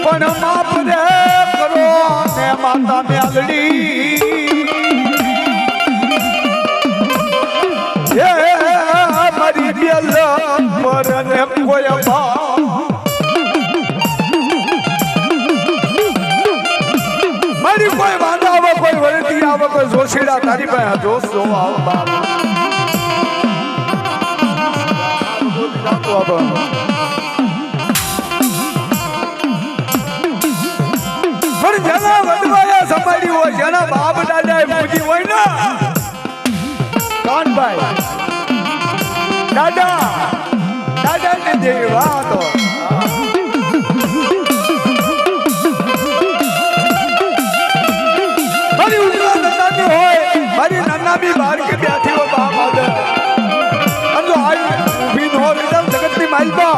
પણ માપ રે કરો ને માતા મેલડી મારી બેલ મરને કોઈ મારી કોઈ વાંધા આવે કોઈ વળતી આવે કોઈ જોશીડા તારી પાસે જોશ જોવા આવે બાબા પણ જેના વડવાયા સંભાળી હોય જેના બાપ દાદાએ પૂજી હોય ને કાનભાઈ દાદા ને જેવી વાતો મારી ઉજળા નન્નાની હોય મારી નન્ના બી બહાર કે બેઠી હોય બાપ આદર અને જો આવી ઊભી નો રીતમ જગતની માલપા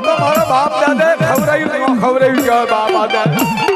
તો મારા બાપ દાદાએ ખવડાવ્યું કહેવાય બાપ આદર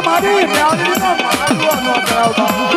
મારી મ્યાદરીનો મારવો ન કરાવતા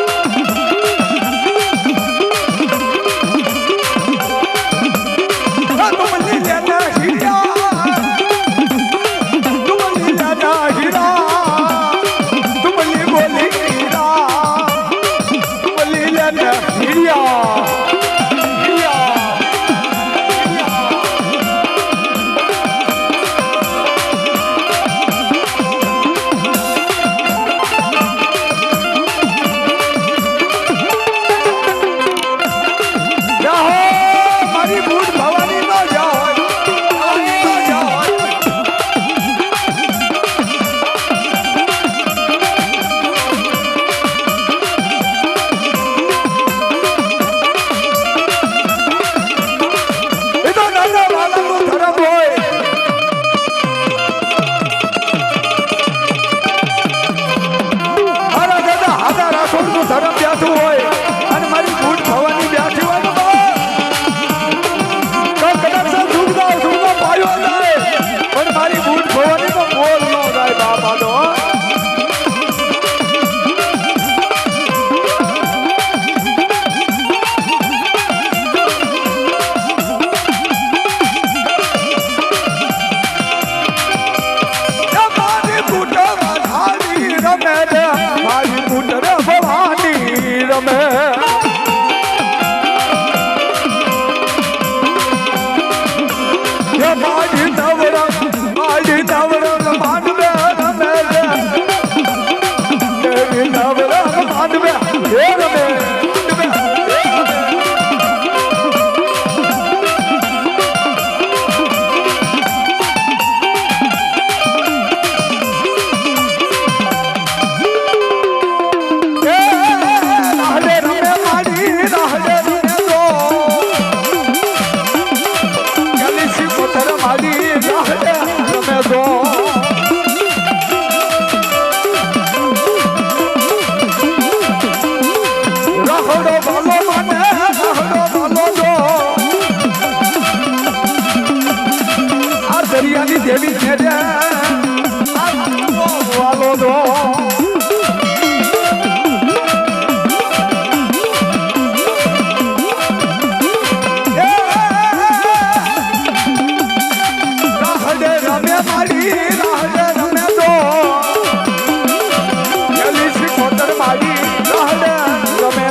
વાડી લહડે ગમે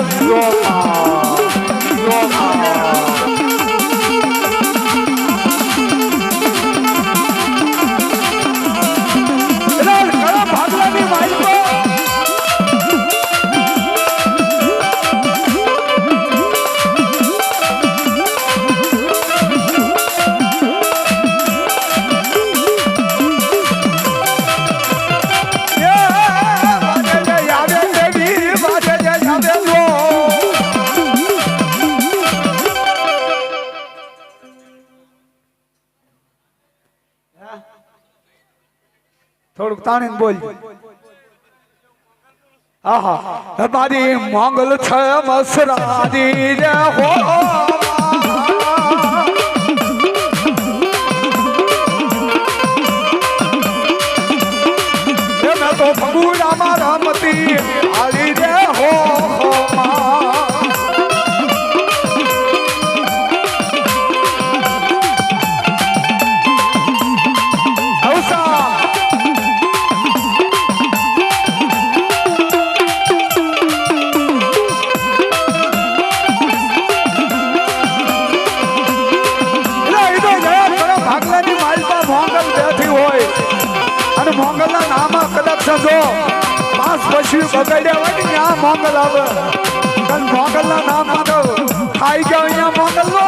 ભાગલાની માઇકો થોડુંક તાણીને બોલ. આહા મારી મોંગલ છે મસરાદી રે હો મેં તો ફગુડામાં રમતી આલી રે હો મોંગલના નામમાં કદાચ જો 5 પશુ બગડ્યા હોય ને ત્યાં મોંગલ આવે પણ મોંગલના નામમાં તો ખાઈ ગયો અહીંયા મોંગલ નો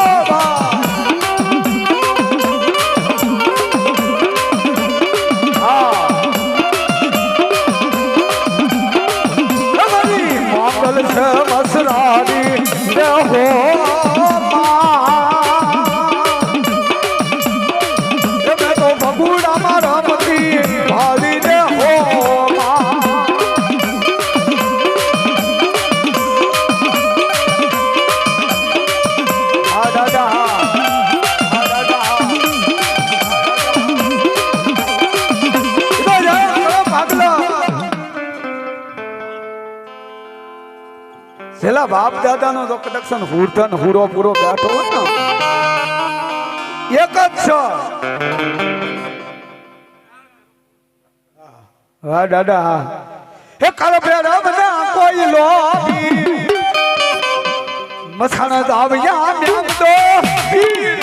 મોંગલ છે મસરાડી હો છેલ્લા બાપ દાદા નો કનેક્શન હુરધન હુરો પૂરો બેઠો હોય ને એક જ છે. હા દાદા હે કાલે બેરા બના કોઈ લોબી મસાણા દાવ્યા મ્યામ તો પીર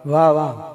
વાહ વાહ.